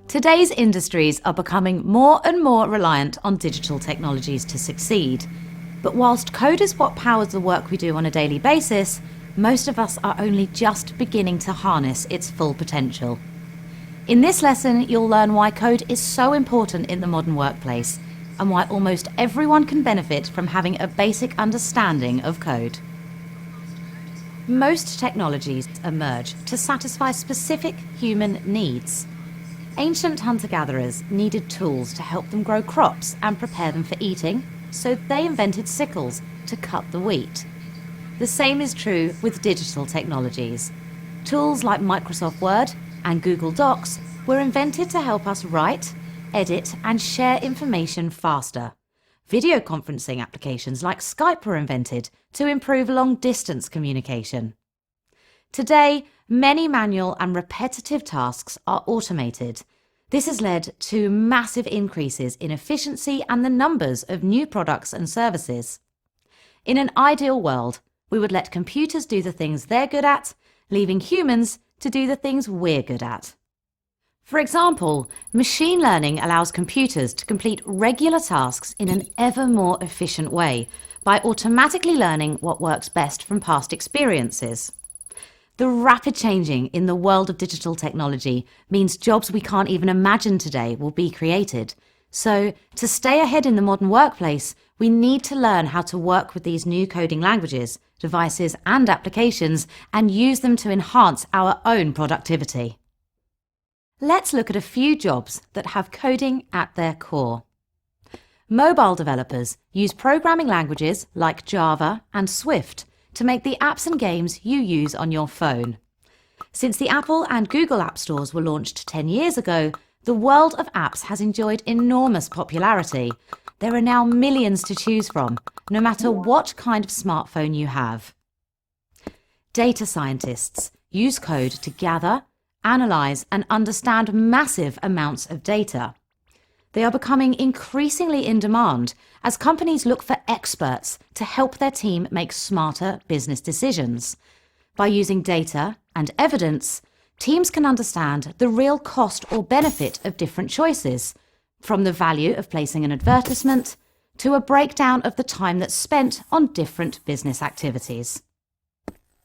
Today's industries are becoming more and more reliant on digital technologies to succeed. But whilst code is what powers the work we do on a daily basis, most of us are only just beginning to harness its full potential. In this lesson, you'll learn why code is so important in the modern workplace and why almost everyone can benefit from having a basic understanding of code. Most technologies emerge to satisfy specific human needs. Ancient hunter-gatherers needed tools to help them grow crops and prepare them for eating, so they invented sickles to cut the wheat. The same is true with digital technologies. Tools like Microsoft Word and Google Docs were invented to help us write, edit, and share information faster. Video conferencing applications like Skype were invented to improve long-distance communication. Today, many manual and repetitive tasks are automated. This has led to massive increases in efficiency and the numbers of new products and services. In an ideal world, we would let computers do the things they're good at, leaving humans to do the things we're good at. For example, machine learning allows computers to complete regular tasks in an ever more efficient way by automatically learning what works best from past experiences. The rapid changing in the world of digital technology means jobs we can't even imagine today will be created. So, to stay ahead in the modern workplace, we need to learn how to work with these new coding languages, devices, and applications and use them to enhance our own productivity. Let's look at a few jobs that have coding at their core. Mobile developers use programming languages like Java and Swift to make the apps and games you use on your phone. Since the Apple and Google App Stores were launched 10 years ago, the world of apps has enjoyed enormous popularity. There are now millions to choose from, no matter what kind of smartphone you have. Data scientists use code to gather, analyze, and understand massive amounts of data. They are becoming increasingly in demand as companies look for experts to help their team make smarter business decisions. By using data and evidence, teams can understand the real cost or benefit of different choices, from the value of placing an advertisement to a breakdown of the time that's spent on different business activities.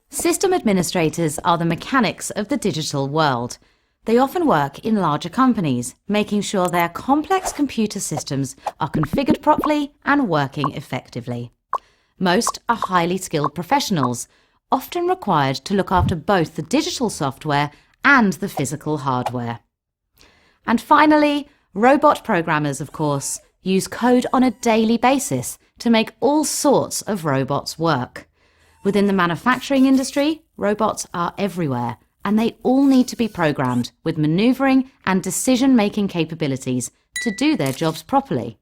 System administrators are the mechanics of the digital world. They often work in larger companies, making sure their complex computer systems are configured properly and working effectively. Most are highly skilled professionals, often required to look after both the digital software and the physical hardware. And finally, robot programmers, of course, use code on a daily basis to make all sorts of robots work. Within the manufacturing industry, robots are everywhere, and they all need to be programmed with maneuvering and decision-making capabilities to do their jobs properly.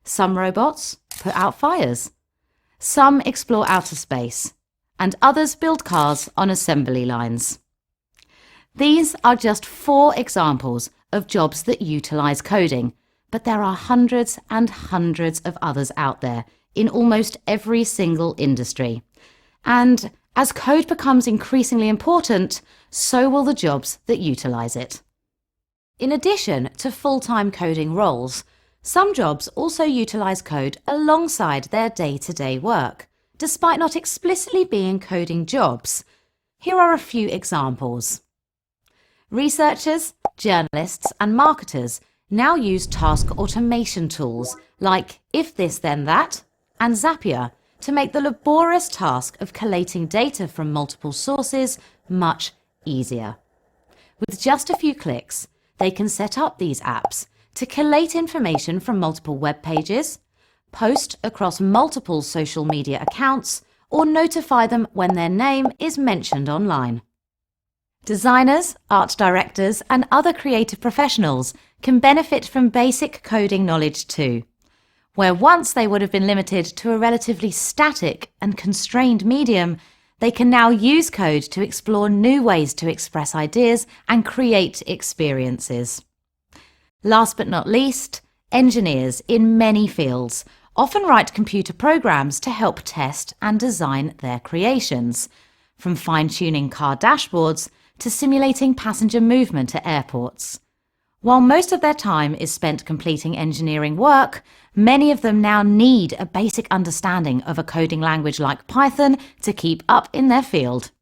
Some robots put out fires, some explore outer space, and others build cars on assembly lines. These are just 4 examples of jobs that utilize coding, but there are hundreds and hundreds of others out there in almost every single industry. And as code becomes increasingly important, so will the jobs that utilize it. In addition to full-time coding roles, some jobs also utilize code alongside their day-to-day work, despite not explicitly being coding jobs. Here are a few examples. Researchers, journalists, and marketers now use task automation tools like If This Then That and Zapier to make the laborious task of collating data from multiple sources much easier. With just a few clicks, they can set up these apps to collate information from multiple web pages, post across multiple social media accounts, or notify them when their name is mentioned online. Designers, art directors, and other creative professionals can benefit from basic coding knowledge too. Where once they would have been limited to a relatively static and constrained medium, they can now use code to explore new ways to express ideas and create experiences. Last but not least, engineers in many fields often write computer programs to help test and design their creations, from fine-tuning car dashboards to simulating passenger movement at airports. While most of their time is spent completing engineering work, many of them now need a basic understanding of a coding language like Python to keep up in their field.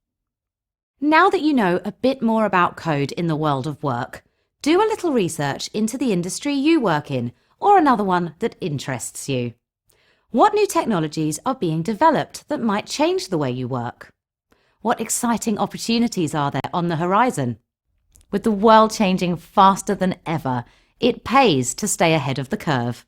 Now that you know a bit more about code in the world of work, do a little research into the industry you work in, or another one that interests you. What new technologies are being developed that might change the way you work? What exciting opportunities are there on the horizon? With the world changing faster than ever, it pays to stay ahead of the curve.